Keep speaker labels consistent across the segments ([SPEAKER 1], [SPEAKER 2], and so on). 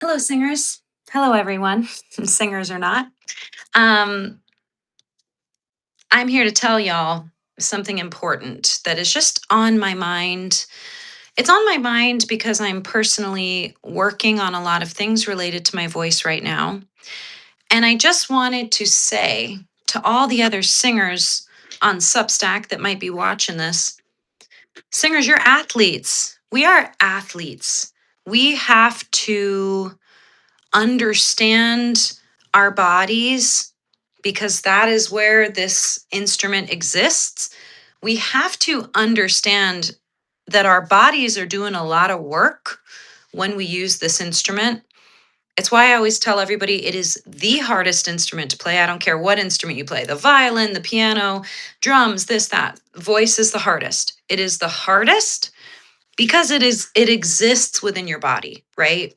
[SPEAKER 1] Hello, singers. Hello, everyone, singers or not. Um, I'm here to tell y'all something important that is just on my mind. It's on my mind because I'm personally working on a lot of things related to my voice right now. And I just wanted to say to all the other singers on Substack that might be watching this, singers, you're athletes. We are athletes. We have to understand our bodies because that is where this instrument exists. We have to understand that our bodies are doing a lot of work when we use this instrument. It's why I always tell everybody it is the hardest instrument to play. I don't care what instrument you play, the violin, the piano, drums, this, that. Voice is the hardest. It is the hardest because it exists within your body, right?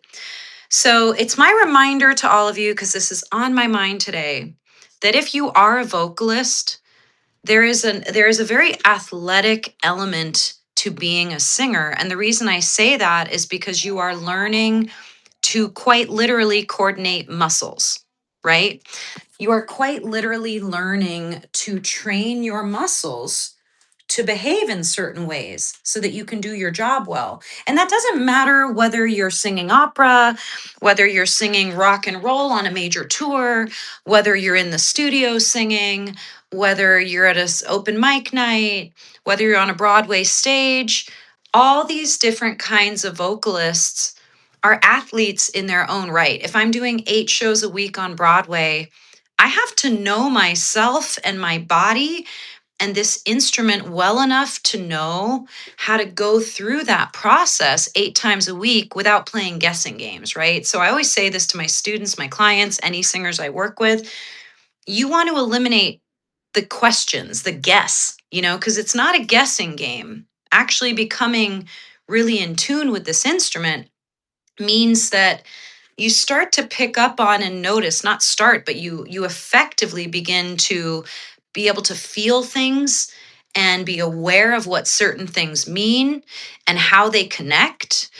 [SPEAKER 1] So it's my reminder to all of you, because this is on my mind today, that if you are a vocalist, there is a very athletic element to being a singer. And the reason I say that is because you are learning to quite literally coordinate muscles, right? You are quite literally learning to train your muscles to behave in certain ways so that you can do your job well. And that doesn't matter whether you're singing opera, whether you're singing rock and roll on a major tour, whether you're in the studio singing, whether you're at an open mic night, whether you're on a Broadway stage. All these different kinds of vocalists are athletes in their own right. If I'm doing 8 shows a week on Broadway, I have to know myself and my body and this instrument well enough to know how to go through that process 8 times a week without playing guessing games, right? So I always say this to my students, my clients, any singers I work with. You want to eliminate the questions, the guess, because it's not a guessing game. Actually, becoming really in tune with this instrument means that you start to pick up on and notice, not start, but you effectively begin to be able to feel things and be aware of what certain things mean and how they connect.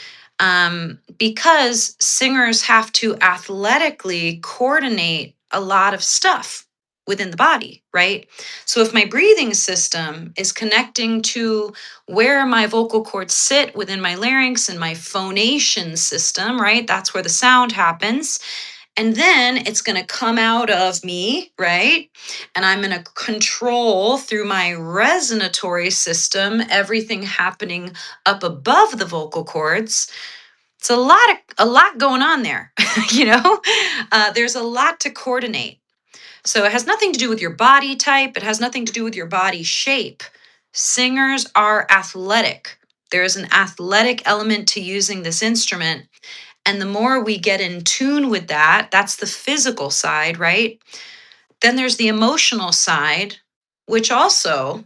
[SPEAKER 1] Because singers have to athletically coordinate a lot of stuff within the body, right? So if my breathing system is connecting to where my vocal cords sit within my larynx and my phonation system, right? That's where the sound happens. And then it's going to come out of me, right? And I'm going to control through my resonatory system everything happening up above the vocal cords. It's a lot going on there, you know? There's a lot to coordinate. So it has nothing to do with your body type, it has nothing to do with your body shape. Singers are athletic. There is an athletic element to using this instrument. And the more we get in tune with that, that's the physical side, right? Then there's the emotional side, which also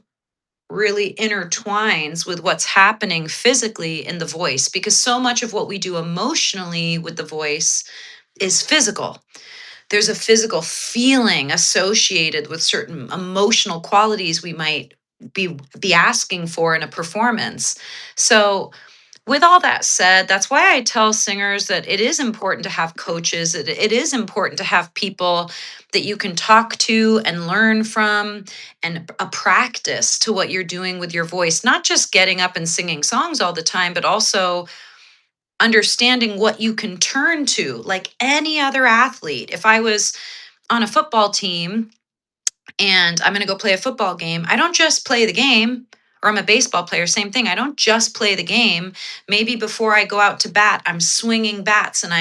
[SPEAKER 1] really intertwines with what's happening physically in the voice, because so much of what we do emotionally with the voice is physical. There's a physical feeling associated with certain emotional qualities we might be asking for in a performance. So with all that said, that's why I tell singers that it is important to have coaches. It is important to have people that you can talk to and learn from, and a practice to what you're doing with your voice, not just getting up and singing songs all the time, but also understanding what you can turn to, like any other athlete. If I was on a football team and I'm going to go play a football game, I don't just play the game. Or I'm a baseball player, same thing. I don't just play the game. Maybe before I go out to bat, I'm swinging bats and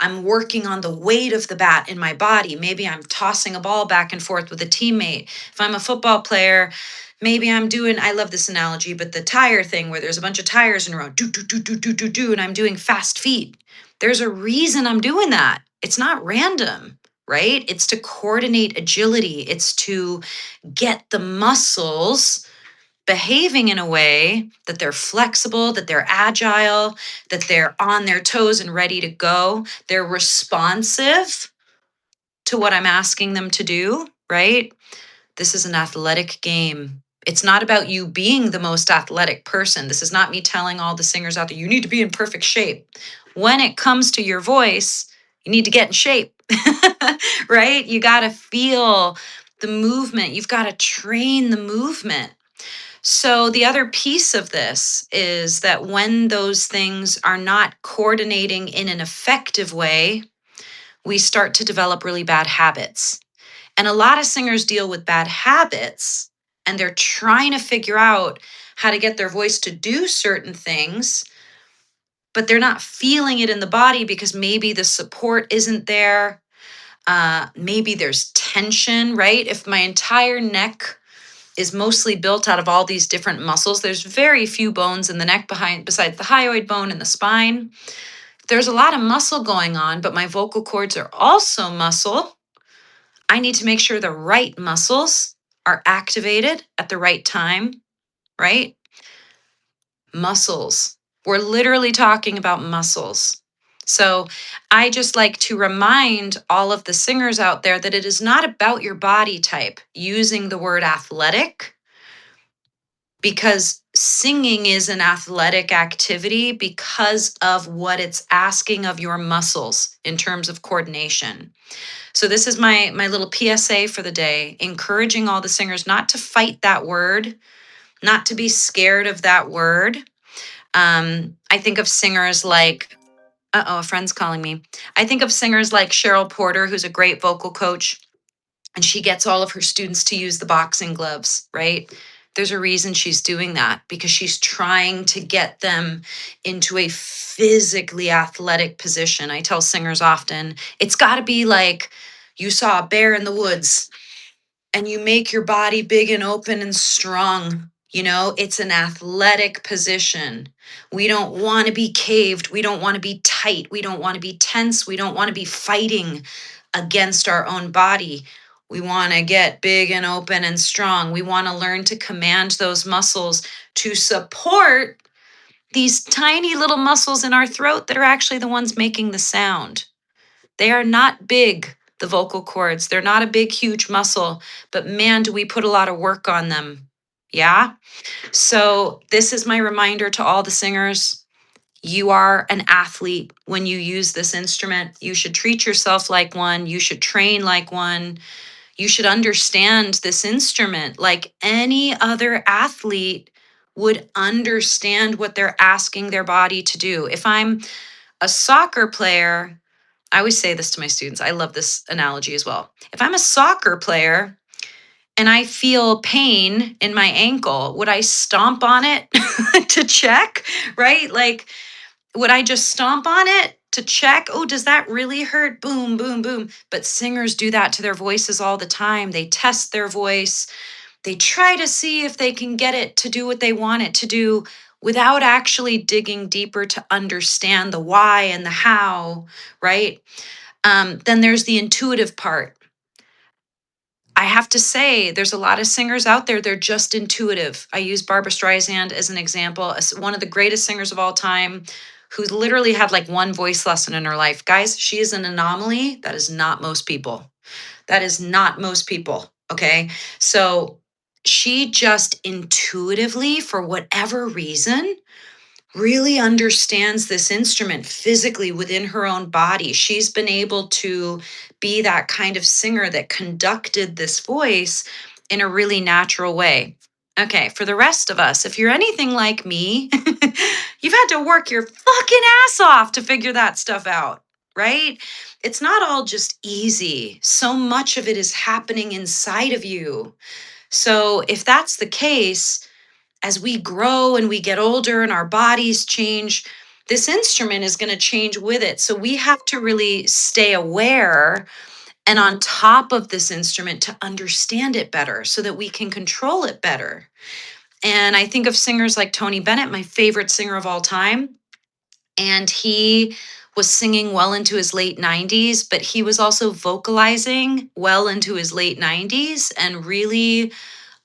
[SPEAKER 1] I'm working on the weight of the bat in my body. Maybe I'm tossing a ball back and forth with a teammate. If I'm a football player, maybe I'm doing, I love this analogy, but the tire thing where there's a bunch of tires in a row, do do do do do do do, and I'm doing fast feet. There's a reason I'm doing that. It's not random, right? It's to coordinate agility. It's to get the muscles behaving in a way that they're flexible, that they're agile, that they're on their toes and ready to go. They're responsive to what I'm asking them to do, right? This is an athletic game. It's not about you being the most athletic person. This is not me telling all the singers out there, you need to be in perfect shape. when it comes to your voice, you need to get in shape, right? You got to feel the movement. You've got to train the movement. So, the other piece of this is that when those things are not coordinating in an effective way, we start to develop really bad habits. And a lot of singers deal with bad habits and they're trying to figure out how to get their voice to do certain things, but they're not feeling it in the body because maybe the support isn't there. Maybe there's tension, right? If my entire neck is mostly built out of all these different muscles, there's very few bones in the neck behind besides the hyoid bone and the spine. There's a lot of muscle going on, but my vocal cords are also muscle. I need to make sure the right muscles are activated at the right time, right? Muscles. We're literally talking about muscles. So I just like to remind all of the singers out there that it is not about your body type using the word athletic, because singing is an athletic activity because of what it's asking of your muscles in terms of coordination. So this is my little PSA for the day, encouraging all the singers not to fight that word, not to be scared of that word. I think of singers like, a friend's calling me. I think of singers like Cheryl Porter, who's a great vocal coach, and she gets all of her students to use the boxing gloves, right? There's a reason she's doing that because she's trying to get them into a physically athletic position. I tell singers often, it's got to be like you saw a bear in the woods and you make your body big and open and strong. You know, it's an athletic position. We don't want to be caved. We don't want to be tight. We don't want to be tense. We don't want to be fighting against our own body. We want to get big and open and strong. We want to learn to command those muscles to support these tiny little muscles in our throat that are actually the ones making the sound. They are not big, the vocal cords. They're not a big, huge muscle, but man, do we put a lot of work on them. Yeah. So, this is my reminder to all the singers. You are an athlete when you use this instrument. You should treat yourself like one. You should train like one. You should understand this instrument like any other athlete would understand what they're asking their body to do. If I'm a soccer player, I always say this to my students. I love this analogy as well. If I'm a soccer player and I feel pain in my ankle, would I stomp on it to check? Right? Like, would I just stomp on it to check? Oh, does that really hurt? Boom, boom, boom. But singers do that to their voices all the time. They test their voice, they try to see if they can get it to do what they want it to do without actually digging deeper to understand the why and the how, right? Then there's the intuitive part. I have to say, there's a lot of singers out there, they're just intuitive. I use Barbara Streisand as an example, as one of the greatest singers of all time, who literally had like one voice lesson in her life. Guys, she is an anomaly. That is not most people. That is not most people. Okay. So she just intuitively, for whatever reason, really understands this instrument physically within her own body. She's been able to be that kind of singer that conducted this voice in a really natural way. Okay, for the rest of us, if you're anything like me, you've had to work your fucking ass off to figure that stuff out, right? It's not all just easy. So much of it is happening inside of you. So, if that's the case, as we grow and we get older and our bodies change, this instrument is going to change with it. So we have to really stay aware and on top of this instrument to understand it better so that we can control it better. And I think of singers like Tony Bennett, my favorite singer of all time. And he was singing well into his late 90s, but he was also vocalizing well into his late 90s and really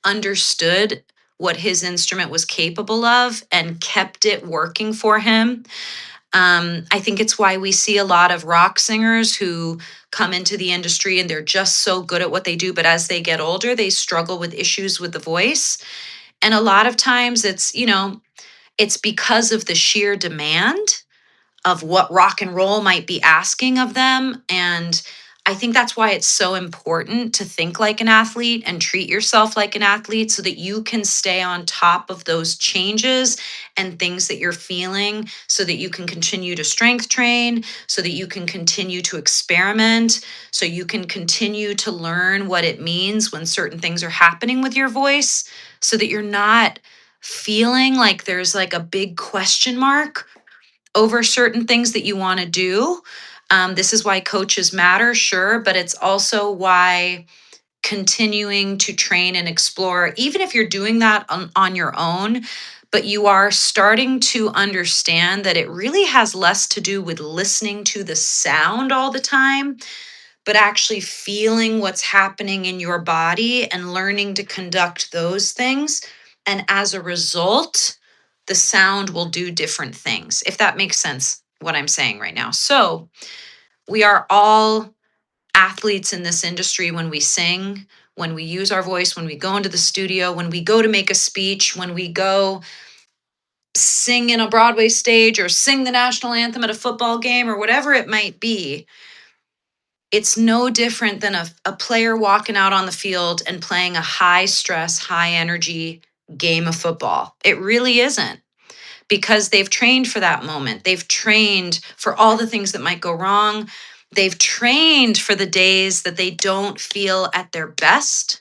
[SPEAKER 1] understood what his instrument was capable of and kept it working for him. I think it's why we see a lot of rock singers who come into the industry and they're just so good at what they do, but as they get older, they struggle with issues with the voice. And a lot of times it's because of the sheer demand of what rock and roll might be asking of them. And I think that's why it's so important to think like an athlete and treat yourself like an athlete so that you can stay on top of those changes and things that you're feeling, so that you can continue to strength train, so that you can continue to experiment, so you can continue to learn what it means when certain things are happening with your voice, so that you're not feeling like there's like a big question mark over certain things that you want to do. This is why coaches matter, sure, but it's also why continuing to train and explore, even if you're doing that on your own, but you are starting to understand that it really has less to do with listening to the sound all the time, but actually feeling what's happening in your body and learning to conduct those things. And as a result, the sound will do different things, if that makes sense, what I'm saying right now. So, we are all athletes in this industry when we sing, when we use our voice, when we go into the studio, when we go to make a speech, when we go sing in a Broadway stage or sing the national anthem at a football game or whatever it might be. It's no different than a player walking out on the field and playing a high stress, high energy game of football. It really isn't, because they've trained for that moment. They've trained for all the things that might go wrong. They've trained for the days that they don't feel at their best.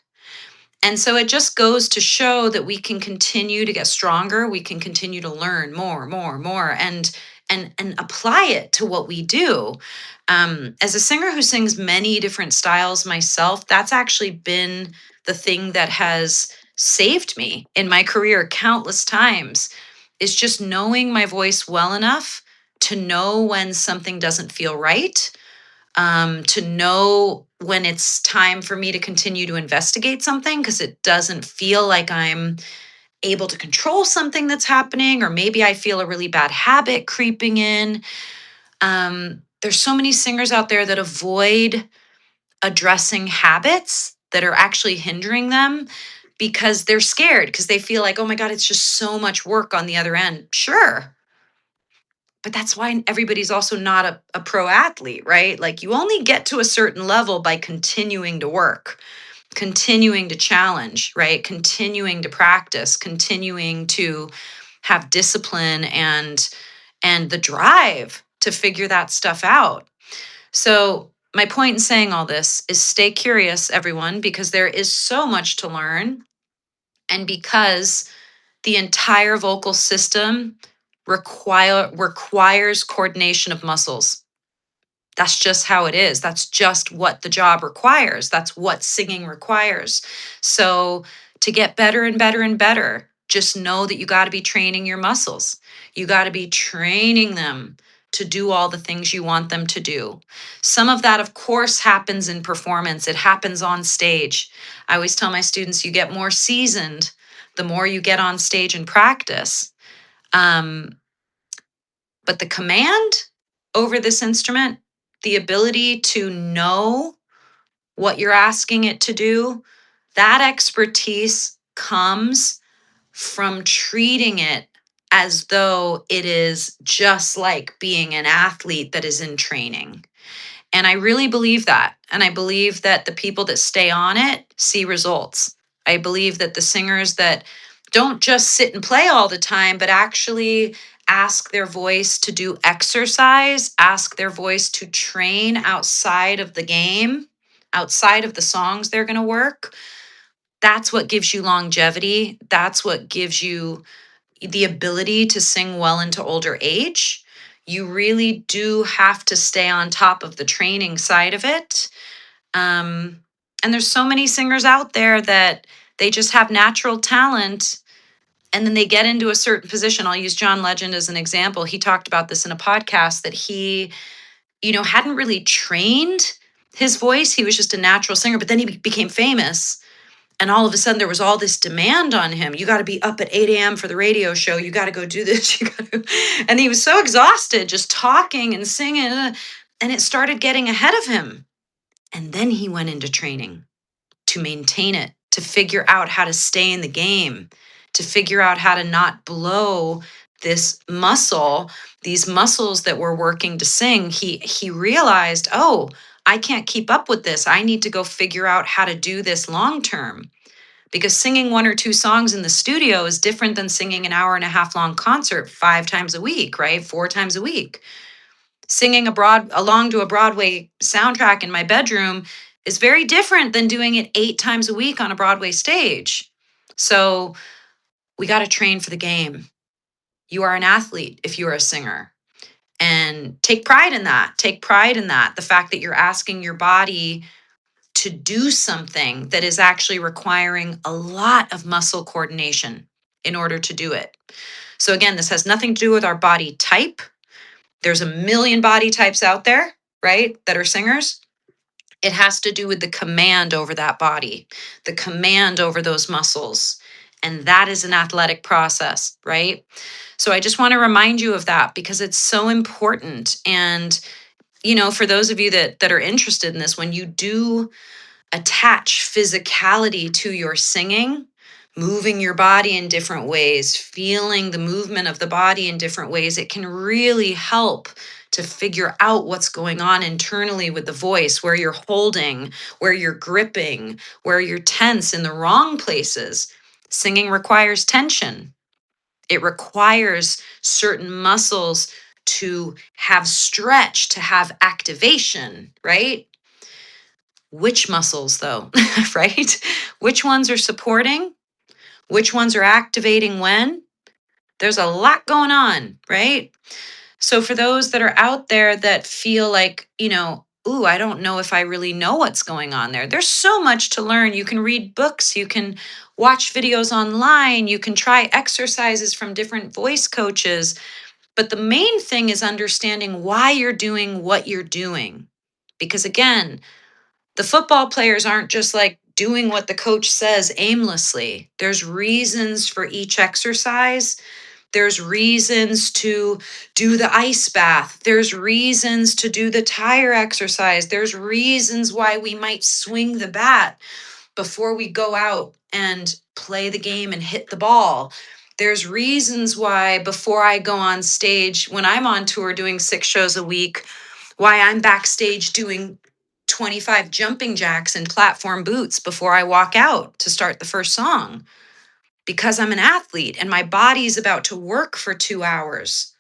[SPEAKER 1] And so it just goes to show that we can continue to get stronger. We can continue to learn more, and apply it to what we do. As a singer who sings many different styles myself, that's actually been the thing that has saved me in my career countless times, is just knowing my voice well enough to know when something doesn't feel right, to know when it's time for me to continue to investigate something because it doesn't feel like I'm able to control something that's happening, or maybe I feel a really bad habit creeping in. There's so many singers out there that avoid addressing habits that are actually hindering them because they're scared, because they feel like, oh my God, it's just so much work on the other end. Sure, but that's why everybody's also not a pro athlete, right? Like, you only get to a certain level by continuing to work, continuing to challenge, right? Continuing to practice, continuing to have discipline and the drive to figure that stuff out. So, my point in saying all this is stay curious, everyone, because there is so much to learn. And because the entire vocal system requires coordination of muscles. That's just how it is. That's just what the job requires. That's what singing requires. So, to get better and better and better, just know that you got to be training your muscles. You got to be training them to do all the things you want them to do. Some of that, of course, happens in performance, it happens on stage. I always tell my students, you get more seasoned the more you get on stage and practice. Um, but the command over this instrument, the ability to know what you're asking it to do, that expertise comes from treating it as though it is just like being an athlete that is in training. And I really believe that. And I believe that the people that stay on it see results. I believe that the singers that don't just sit and play all the time, but actually ask their voice to do exercise, ask their voice to train outside of the game, outside of the songs they're going to work. That's what gives you longevity. That's what gives you the ability to sing well into older age. You really do have to stay on top of the training side of it. And there's so many singers out there that they just have natural talent, and then they get into a certain position. I'll use John Legend as an example. He talked about this in a podcast that he, hadn't really trained his voice. He was just a natural singer, but then he became famous, and all of a sudden there was all this demand on him. You got to be up at 8 a.m. for the radio show. You got to go do this. And he was so exhausted just talking and singing, and it started getting ahead of him. And then he went into training to maintain it, to figure out how to stay in the game, to figure out how to not blow this muscle, these muscles that were working to sing, he realized, oh, I can't keep up with this. I need to go figure out how to do this long term, because singing one or two songs in the studio is different than singing an hour and a half long concert 5 times a week, right? 4 times a week. Singing along to a Broadway soundtrack in my bedroom is very different than doing it 8 times a week on a Broadway stage. So we got to train for the game. You are an athlete if you are a singer, and take pride in that. Take pride in that. The fact that you're asking your body to do something that is actually requiring a lot of muscle coordination in order to do it. So, again, this has nothing to do with our body type. There's a million body types out there, right, that are singers. It has to do with the command over that body, the command over those muscles. And that is an athletic process, right? So I just want to remind you of that because it's so important. And, for those of you that are interested in this, when you do attach physicality to your singing, moving your body in different ways, feeling the movement of the body in different ways, it can really help to figure out what's going on internally with the voice, where you're holding, where you're gripping, where you're tense in the wrong places. Singing requires tension. It requires certain muscles to have stretch, to have activation, right? Which muscles, though, right? Which ones are supporting? Which ones are activating when? There's a lot going on, right? So, for those that are out there that feel like, ooh, I don't know if I really know what's going on there, there's so much to learn. You can read books, you can watch videos online, you can try exercises from different voice coaches. But the main thing is understanding why you're doing what you're doing. Because again, the football players aren't just like doing what the coach says aimlessly. There's reasons for each exercise. There's reasons to do the ice bath. There's reasons to do the tire exercise. There's reasons why we might swing the bat before we go out and play the game and hit the ball. There's reasons why before I go on stage, when I'm on tour doing 6 shows a week, why I'm backstage doing 25 jumping jacks and platform boots before I walk out to start the first song, because I'm an athlete and my body's about to work for 2 hours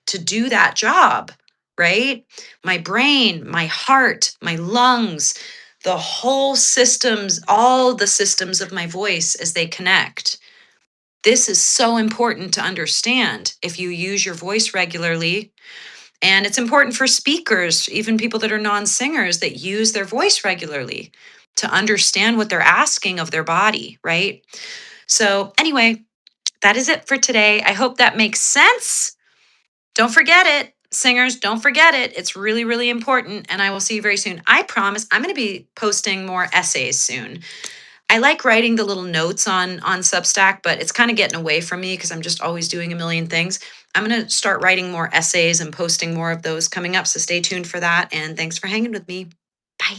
[SPEAKER 1] to do that job, right? My brain, my heart, my lungs, the whole systems, all the systems of my voice as they connect. This is so important to understand if you use your voice regularly. And it's important for speakers, even people that are non singers that use their voice regularly, to understand what they're asking of their body, right? So, anyway, that is it for today. I hope that makes sense. Don't forget it. Singers, don't forget it. It's really, really important. And I will see you very soon. I promise I'm going to be posting more essays soon. I like writing the little notes on Substack, but it's kind of getting away from me because I'm just always doing a million things. I'm going to start writing more essays and posting more of those coming up. So stay tuned for that. And thanks for hanging with me. Bye.